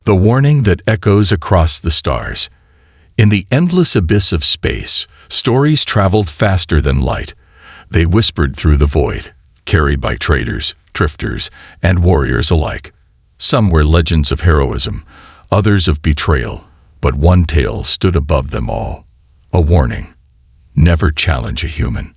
The warning that echoes across the stars. In the endless abyss of space, stories traveled faster than light. They whispered through the void, carried by traders, drifters, and warriors alike. Some were legends of heroism, others of betrayal, but one tale stood above them all. A warning: never challenge a human.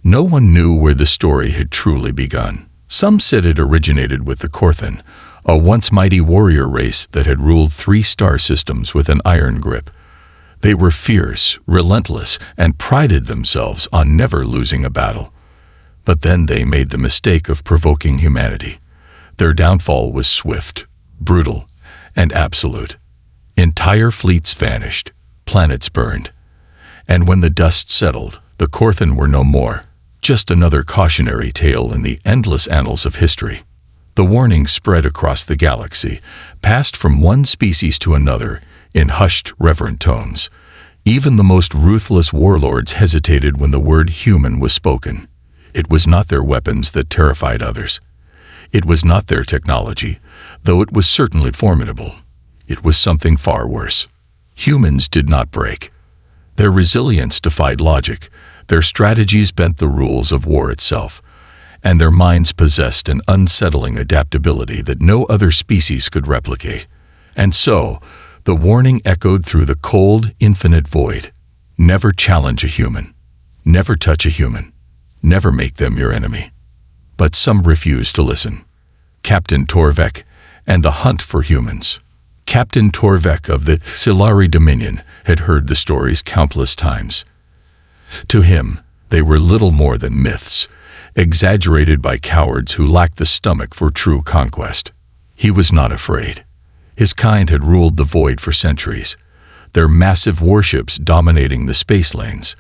No one knew where the story had truly begun. Some said it originated with the Korthan, a once mighty warrior race that had ruled 3 star systems with an iron grip. They were fierce, relentless, and prided themselves on never losing a battle. But then they made the mistake of provoking humanity. Their downfall was swift, brutal, and absolute. Entire fleets vanished, planets burned. And when the dust settled, the Korthan were no more, just another cautionary tale in the endless annals of history. The warning spread across the galaxy, passed from one species to another in hushed, reverent tones. Even the most ruthless warlords hesitated when the word human was spoken. It was not their weapons that terrified others. It was not their technology, though it was certainly formidable. It was something far worse. Humans did not break. Their resilience defied logic, their strategies bent the rules of war itself, and their minds possessed an unsettling adaptability that no other species could replicate. And so, the warning echoed through the cold, infinite void. Never challenge a human. Never touch a human. Never make them your enemy. But some refused to listen. Captain Torvek and the hunt for humans. Captain Torvek of the Silari Dominion had heard the stories countless times. To him, they were little more than myths, exaggerated by cowards who lacked the stomach for true conquest. He was not afraid. His kind had ruled the void for centuries, their massive warships dominating the space lanes.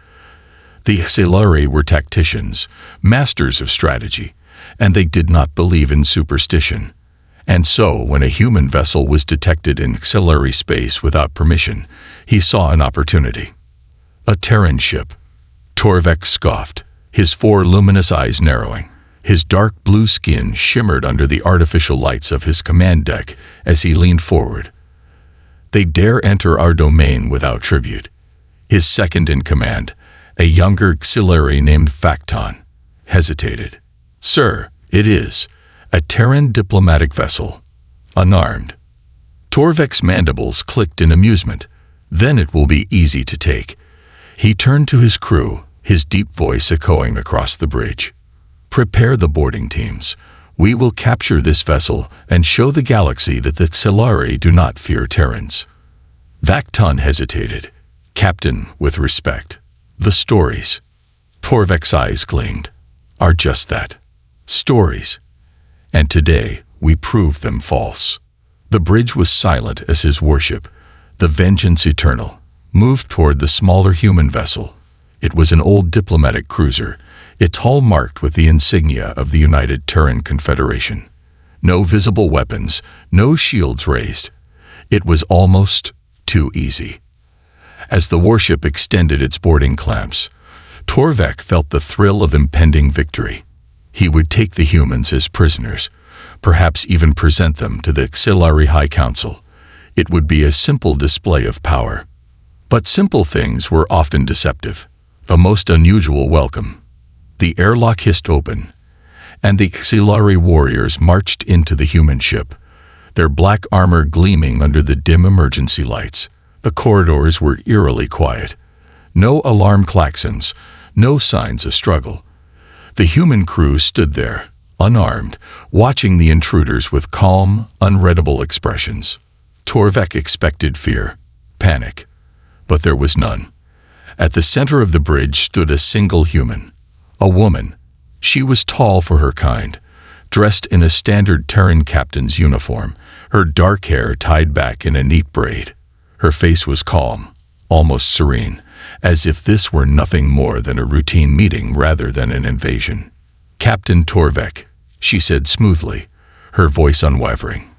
The Silari were tacticians, masters of strategy, and they did not believe in superstition. And so, when a human vessel was detected in Silari space without permission, he saw an opportunity. A Terran ship. Torvek scoffed, his 4 luminous eyes narrowing. His dark blue skin shimmered under the artificial lights of his command deck as he leaned forward. They dare enter our domain without tribute. His second in command, a younger Xilari named Facton, hesitated. Sir, it is a Terran diplomatic vessel, unarmed. Torvek's mandibles clicked in amusement. Then it will be easy to take. He turned to his crew, his deep voice echoing across the bridge. Prepare the boarding teams. We will capture this vessel and show the galaxy that the Xilari do not fear Terrans. Facton hesitated. Captain, with respect. The stories. Torvek's eyes gleamed. Are just that. Stories. And today, we prove them false. The bridge was silent as his warship, the Vengeance Eternal, moved toward the smaller human vessel. It was an old diplomatic cruiser, its hull marked with the insignia of the United Terran Confederation. No visible weapons, no shields raised. It was almost too easy. As the warship extended its boarding clamps, Torvek felt the thrill of impending victory. He would take the humans as prisoners, perhaps even present them to the Xilari High Council. It would be a simple display of power. But simple things were often deceptive. A most unusual welcome. The airlock hissed open, and the Xilari warriors marched into the human ship, their black armor gleaming under the dim emergency lights. The corridors were eerily quiet. No alarm klaxons, no signs of struggle. The human crew stood there, unarmed, watching the intruders with calm, unreadable expressions. Torvek expected fear, panic, but there was none. At the center of the bridge stood a single human, a woman. She was tall for her kind, dressed in a standard Terran captain's uniform, her dark hair tied back in a neat braid. Her face was calm, almost serene, as if this were nothing more than a routine meeting rather than an invasion. Captain Torvek, she said smoothly, her voice unwavering.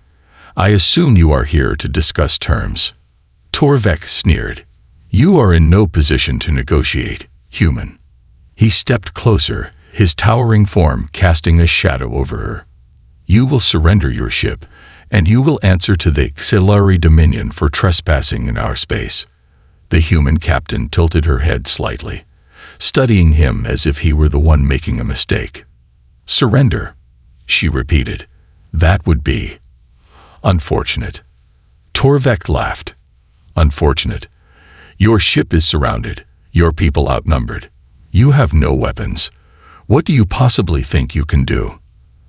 I assume you are here to discuss terms. Torvek sneered. You are in no position to negotiate, human. He stepped closer, his towering form casting a shadow over her. You will surrender your ship, and you will answer to the auxiliary dominion for trespassing in our space." The human captain tilted her head slightly, studying him as if he were the one making a mistake. "Surrender," she repeated. "That would be unfortunate." Torvek laughed. "Unfortunate? Your ship is surrounded, your people outnumbered. You have no weapons. What do you possibly think you can do?"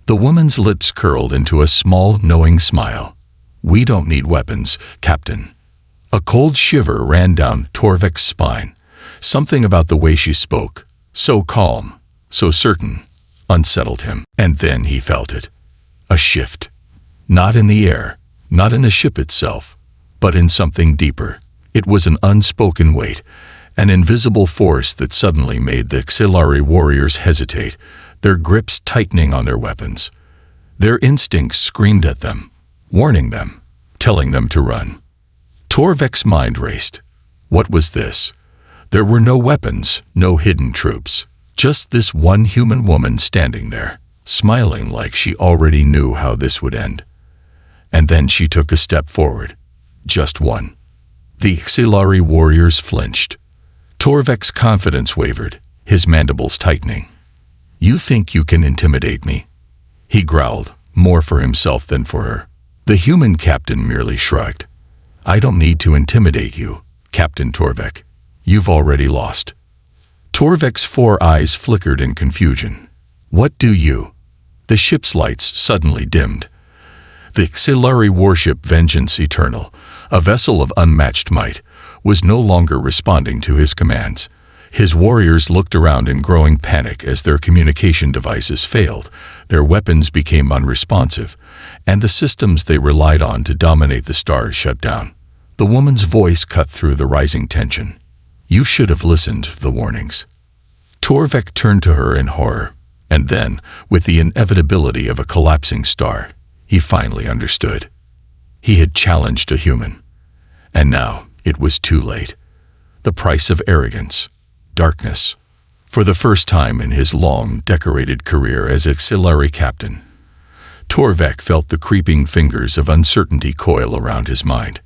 The woman's lips curled into a small, knowing smile. "We don't need weapons, Captain." A cold shiver ran down Torvek's spine. Something about the way she spoke, so calm, so certain, unsettled him. And then he felt it. A shift. Not in the air, not in the ship itself, but in something deeper. It was an unspoken weight, an invisible force that suddenly made the auxiliary warriors hesitate, their grips tightening on their weapons. Their instincts screamed at them, warning them, telling them to run. Torvek's mind raced. What was this? There were no weapons, no hidden troops. Just this one human woman standing there, smiling like she already knew how this would end. And then she took a step forward. Just one. The auxiliary warriors flinched. Torvek's confidence wavered, his mandibles tightening. "You think you can intimidate me?" He growled, more for himself than for her. The human captain merely shrugged. "I don't need to intimidate you, Captain Torvek. You've already lost." Torvek's 4 eyes flickered in confusion. "What do you?" The ship's lights suddenly dimmed. The auxiliary warship Vengeance Eternal, a vessel of unmatched might, was no longer responding to his commands. His warriors looked around in growing panic as their communication devices failed, their weapons became unresponsive, and the systems they relied on to dominate the stars shut down. The woman's voice cut through the rising tension. "You should have listened to the warnings." Torvek turned to her in horror, and then, with the inevitability of a collapsing star, he finally understood. He had challenged a human, and now it was too late. The price of arrogance, darkness. For the first time in his long, decorated career as auxiliary captain, Torvek felt the creeping fingers of uncertainty coil around his mind.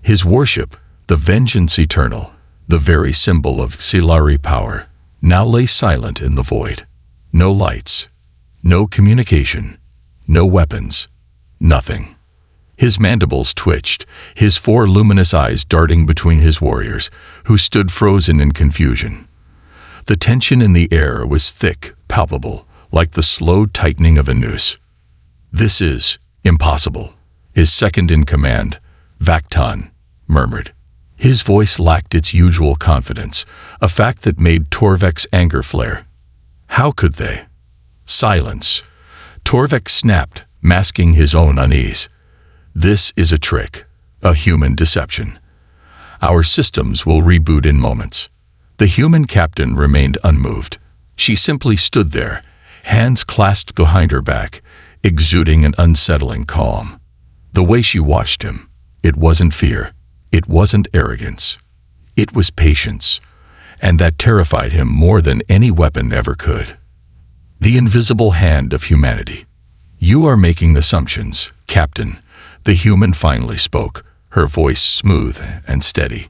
His warship, the Vengeance Eternal, the very symbol of auxiliary power, now lay silent in the void. No lights, no communication, no weapons, nothing. His mandibles twitched, his 4 luminous eyes darting between his warriors, who stood frozen in confusion. The tension in the air was thick, palpable, like the slow tightening of a noose. "This is impossible," his second in command, Vaktan, murmured. His voice lacked its usual confidence, a fact that made Torvek's anger flare. How could they? Silence. Torvek snapped, masking his own unease. "This is a trick, a human deception. Our systems will reboot in moments." The human captain remained unmoved. She simply stood there, hands clasped behind her back, exuding an unsettling calm. The way she watched him, it wasn't fear, it wasn't arrogance. It was patience, and that terrified him more than any weapon ever could. The invisible hand of humanity. "You are making assumptions, Captain," the human finally spoke, her voice smooth and steady.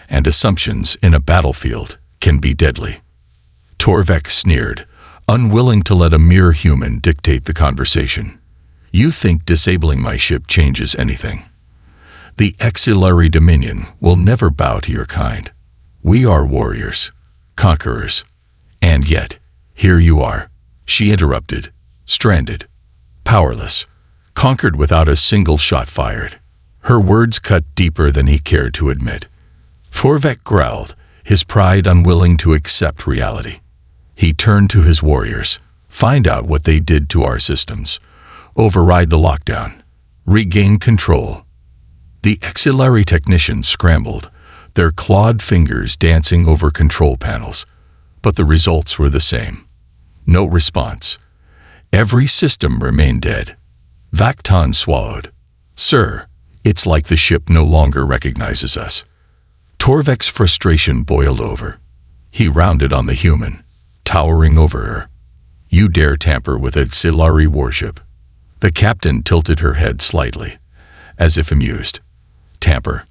"And assumptions in a battlefield can be deadly." Torvek sneered, unwilling to let a mere human dictate the conversation. "You think disabling my ship changes anything? The auxiliary dominion will never bow to your kind. We are warriors, conquerors. And yet, here you are," she interrupted, stranded, powerless, conquered without a single shot fired. Her words cut deeper than he cared to admit. Torvek growled, his pride unwilling to accept reality. He turned to his warriors. "Find out what they did to our systems. Override the lockdown. Regain control." The auxiliary technicians scrambled, their clawed fingers dancing over control panels. But the results were the same. No response. Every system remained dead. Vaktan swallowed. "Sir, it's like the ship no longer recognizes us." Torvek's frustration boiled over. He rounded on the human, towering over her. "You dare tamper with auxiliary warship? The captain tilted her head slightly, as if amused. Tamper.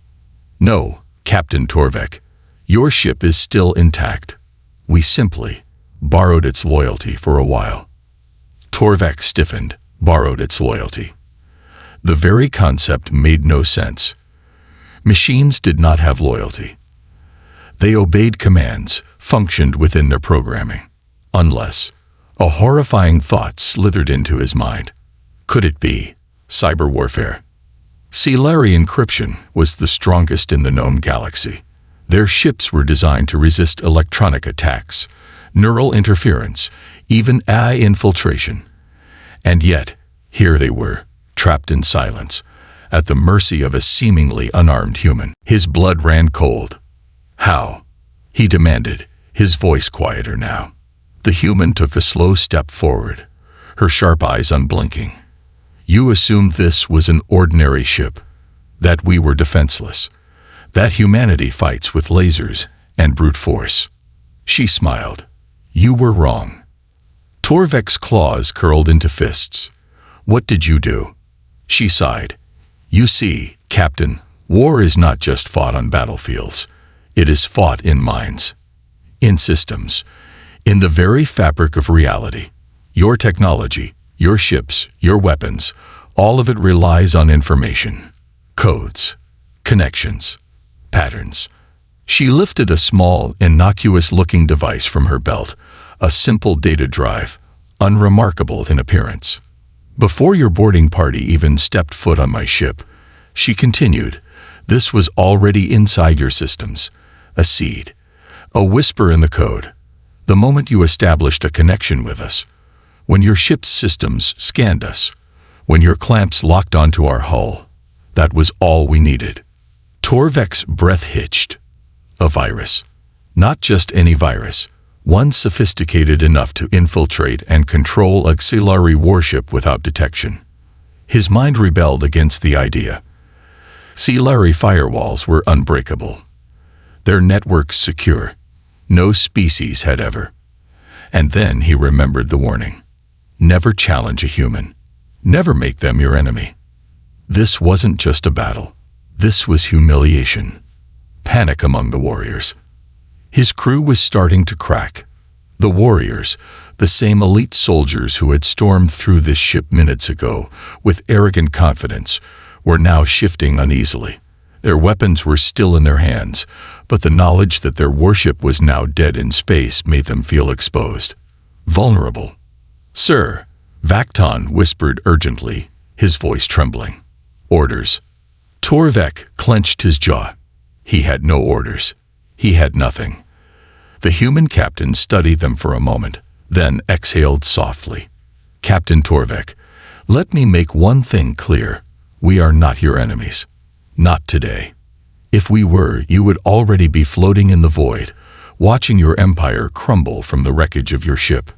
No, Captain Torvek. Your ship is still intact. We simply borrowed its loyalty for a while. Torvek stiffened, borrowed its loyalty. The very concept made no sense. Machines did not have loyalty. They obeyed commands, functioned within their programming. Unless a horrifying thought slithered into his mind. Could it be cyber warfare? Silari encryption was the strongest in the known galaxy. Their ships were designed to resist electronic attacks, neural interference, even AI infiltration. And yet, here they were, trapped in silence, at the mercy of a seemingly unarmed human. His blood ran cold. How? He demanded, his voice quieter now. The human took a slow step forward, her sharp eyes unblinking. You assumed this was an ordinary ship, that we were defenseless, that humanity fights with lasers and brute force. She smiled. You were wrong. Torvek's claws curled into fists. What did you do? She sighed. You see, Captain, war is not just fought on battlefields. It is fought in minds, in systems, in the very fabric of reality. Your technology, your ships, your weapons, all of it relies on information, codes, connections, patterns. She lifted a small, innocuous-looking device from her belt, a simple data drive, unremarkable in appearance. Before your boarding party even stepped foot on my ship, she continued, this was already inside your systems, a seed, a whisper in the code. The moment you established a connection with us, when your ship's systems scanned us, when your clamps locked onto our hull, that was all we needed. Torvek's breath hitched. A virus. Not just any virus, one sophisticated enough to infiltrate and control a Xilari warship without detection. His mind rebelled against the idea. Xilari firewalls were unbreakable. Their networks secure. No species had ever. And then he remembered the warning. Never challenge a human. Never make them your enemy. This wasn't just a battle. This was humiliation. Panic among the warriors. His crew was starting to crack. The warriors, the same elite soldiers who had stormed through this ship minutes ago with arrogant confidence, were now shifting uneasily. Their weapons were still in their hands, but the knowledge that their warship was now dead in space made them feel exposed. Vulnerable. Sir, Vakton whispered urgently, his voice trembling. Orders. Torvek clenched his jaw. He had no orders. He had nothing. The human captain studied them for a moment, then exhaled softly. Captain Torvek, let me make one thing clear. We are not your enemies. Not today. If we were, you would already be floating in the void, watching your empire crumble from the wreckage of your ship.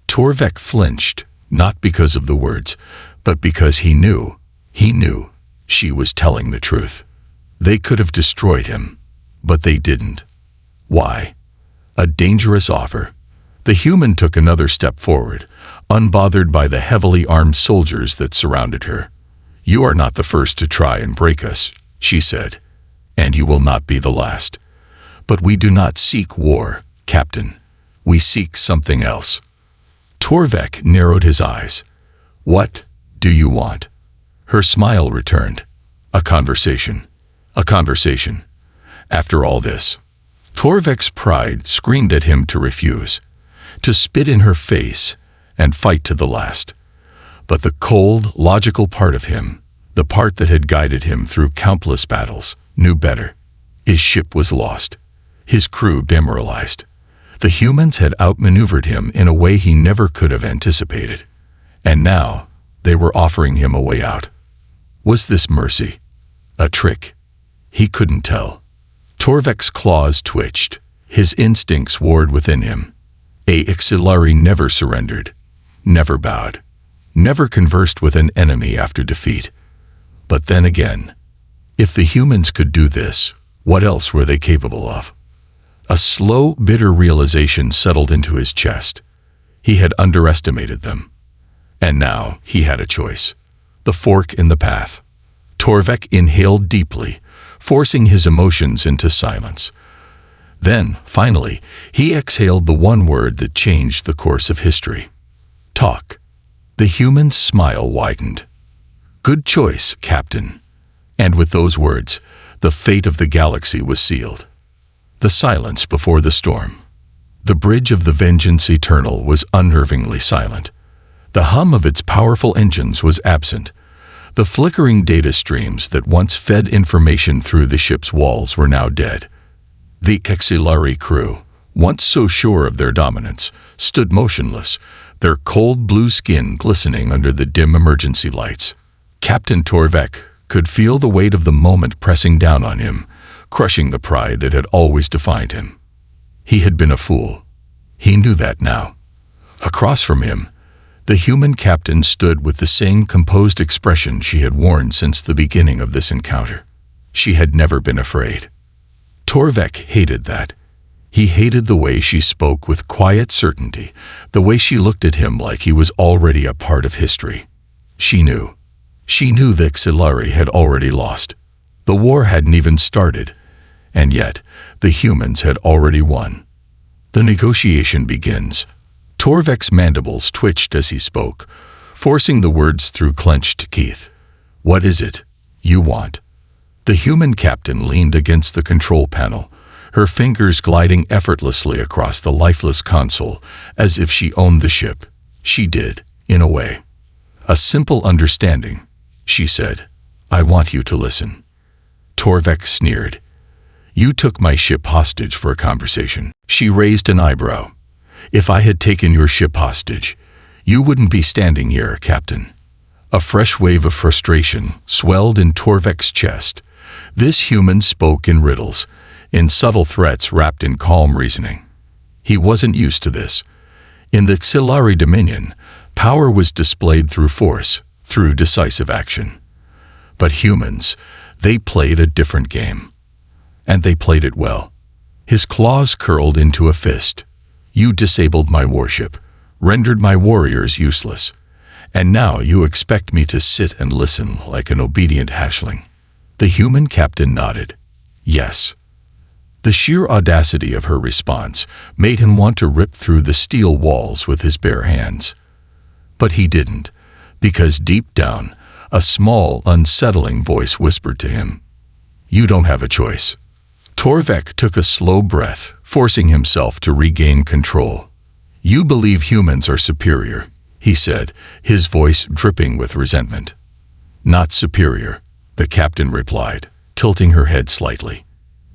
Torvek flinched, not because of the words, but because he knew she was telling the truth. They could have destroyed him, but they didn't. Why? A dangerous offer. The human took another step forward, unbothered by the heavily armed soldiers that surrounded her. You are not the first to try and break us, she said, and you will not be the last. But we do not seek war, Captain. We seek something else. Torvek narrowed his eyes. What do you want? Her smile returned. A conversation. A conversation. After all this, Torvek's pride screamed at him to refuse, to spit in her face and fight to the last. But the cold, logical part of him, the part that had guided him through countless battles, knew better. His ship was lost, his crew demoralized. The humans had outmaneuvered him in a way he never could have anticipated. And now, they were offering him a way out. Was this mercy? A trick? He couldn't tell. Torvek's claws twitched. His instincts warred within him. A Xilari never surrendered, never bowed, never conversed with an enemy after defeat. But then again, if the humans could do this, what else were they capable of? A slow, bitter realization settled into his chest. He had underestimated them. And now he had a choice. The fork in the path. Torvek inhaled deeply, forcing his emotions into silence. Then, finally, he exhaled the one word that changed the course of history. Talk. The human's smile widened. Good choice, Captain. And with those words, the fate of the galaxy was sealed. The silence before the storm. The bridge of the Vengeance Eternal was unnervingly silent. The hum of its powerful engines was absent. The flickering data streams that once fed information through the ship's walls were now dead. The Exilari crew, once so sure of their dominance, stood motionless, their cold blue skin glistening under the dim emergency lights. Captain Torvek could feel the weight of the moment pressing down on him, crushing the pride that had always defined him. He had been a fool. He knew that now. Across from him, the human captain stood with the same composed expression she had worn since the beginning of this encounter. She had never been afraid. Torvek hated that. He hated the way she spoke with quiet certainty, the way she looked at him like he was already a part of history. She knew. She knew the Exilari had already lost. The war hadn't even started, and yet the humans had already won. The negotiation begins. Torvek's mandibles twitched as he spoke, forcing the words through clenched teeth. What is it you want? The human captain leaned against the control panel, her fingers gliding effortlessly across the lifeless console, as if she owned the ship. She did, in a way. A simple understanding, she said. I want you to listen. Torvek sneered. You took my ship hostage for a conversation. She raised an eyebrow. If I had taken your ship hostage, you wouldn't be standing here, Captain. A fresh wave of frustration swelled in Torvek's chest. This human spoke in riddles, in subtle threats wrapped in calm reasoning. He wasn't used to this. In the Exilari Dominion, power was displayed through force, through decisive action. But humans, they played a different game. And they played it well. His claws curled into a fist. You disabled my warship, rendered my warriors useless. And now you expect me to sit and listen like an obedient hatchling. The human captain nodded. Yes. The sheer audacity of her response made him want to rip through the steel walls with his bare hands. But he didn't, because deep down, a small, unsettling voice whispered to him, You don't have a choice. Torvek took a slow breath, forcing himself to regain control. You believe humans are superior, he said, his voice dripping with resentment. Not superior, the captain replied, tilting her head slightly.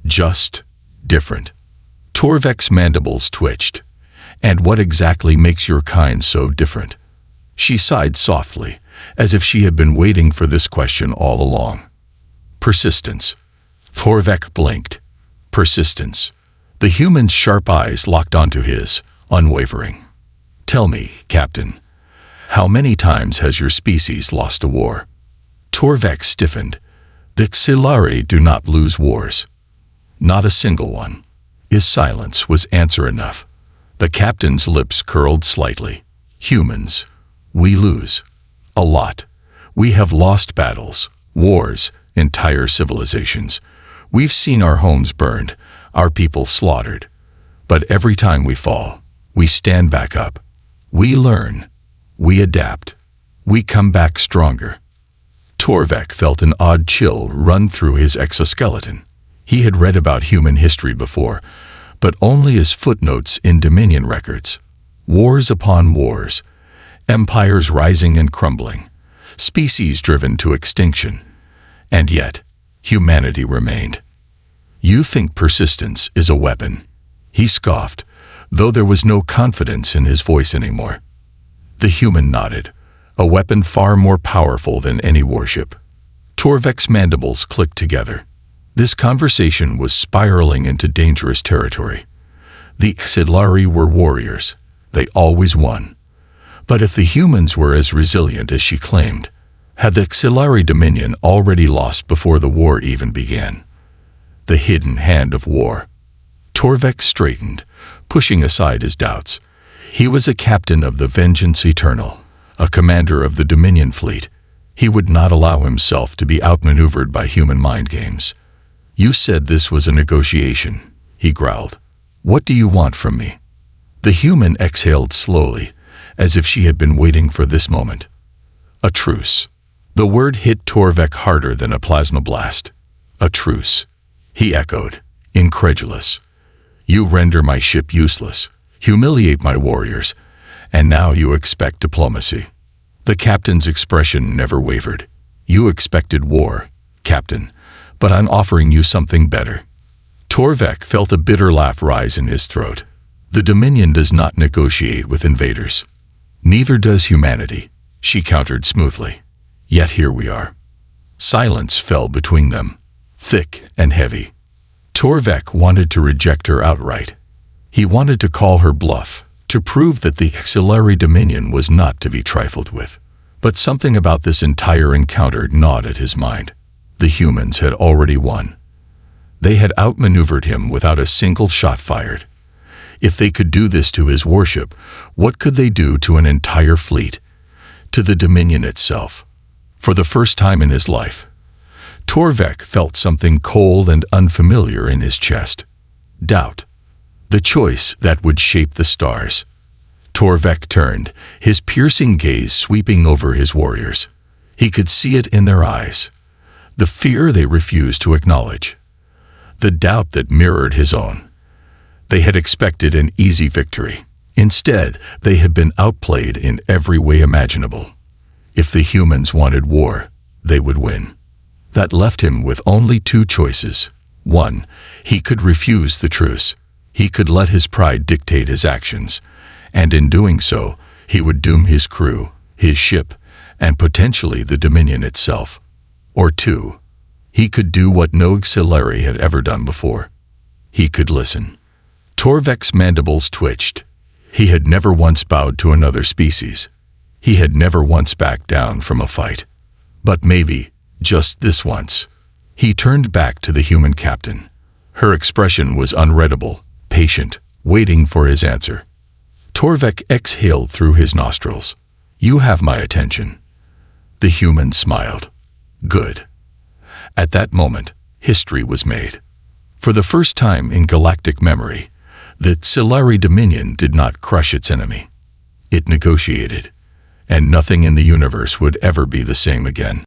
Just different. Torvek's mandibles twitched. And what exactly makes your kind so different? She sighed softly, as if she had been waiting for this question all along. Persistence. Torvek blinked. Persistence. The human's sharp eyes locked onto his, unwavering. Tell me, Captain, how many times has your species lost a war? Torvek stiffened. The Exilari do not lose wars. Not a single one. His silence was answer enough. The captain's lips curled slightly. Humans, we lose. A lot. We have lost battles, wars, entire civilizations. We've seen our homes burned, our people slaughtered. But every time we fall, we stand back up. We learn. We adapt. We come back stronger. Torvek felt an odd chill run through his exoskeleton. He had read about human history before, but only as footnotes in Dominion records. Wars upon wars, empires rising and crumbling, species driven to extinction. And yet, humanity remained. You think persistence is a weapon? He scoffed, though there was no confidence in his voice anymore. The human nodded, a weapon far more powerful than any warship. Torvek's mandibles clicked together. This conversation was spiraling into dangerous territory. The Exilari were warriors. They always won. But if the humans were as resilient as she claimed, had the Exilari Dominion already lost before the war even began? The hidden hand of war. Torvek straightened, pushing aside his doubts. He was a captain of the Vengeance Eternal, a commander of the Dominion fleet. He would not allow himself to be outmaneuvered by human mind games. "You said this was a negotiation," he growled. "What do you want from me?" The human exhaled slowly, as if she had been waiting for this moment. "A truce." The word hit Torvek harder than a plasma blast. "A truce," he echoed, incredulous. "You render my ship useless, humiliate my warriors, and now you expect diplomacy." The captain's expression never wavered. "You expected war, Captain, but I'm offering you something better." Torvek felt a bitter laugh rise in his throat. "The Dominion does not negotiate with invaders. Neither does humanity," she countered smoothly. "Yet here we are." Silence fell between them, thick and heavy. Torvek wanted to reject her outright. He wanted to call her bluff, to prove that the Axillary Dominion was not to be trifled with. But something about this entire encounter gnawed at his mind. The humans had already won. They had outmaneuvered him without a single shot fired. If they could do this to his warship, what could they do to an entire fleet? To the Dominion itself? For the first time in his life, Torvek felt something cold and unfamiliar in his chest. Doubt. The choice that would shape the stars. Torvek turned, his piercing gaze sweeping over his warriors. He could see it in their eyes. The fear they refused to acknowledge. The doubt that mirrored his own. They had expected an easy victory. Instead, they had been outplayed in every way imaginable. If the humans wanted war, they would win. That left him with only two choices. One, he could refuse the truce. He could let his pride dictate his actions, and in doing so, he would doom his crew, his ship, and potentially the Dominion itself. Or two, he could do what no Axillary had ever done before. He could listen. Torvek's mandibles twitched. He had never once bowed to another species. He had never once backed down from a fight. But maybe, just this once, he turned back to the human captain. Her expression was unreadable, patient, waiting for his answer. Torvek exhaled through his nostrils. "You have my attention." The human smiled. "Good." At that moment, history was made. For the first time in galactic memory, the Axillary Dominion did not crush its enemy. It negotiated, and nothing in the universe would ever be the same again.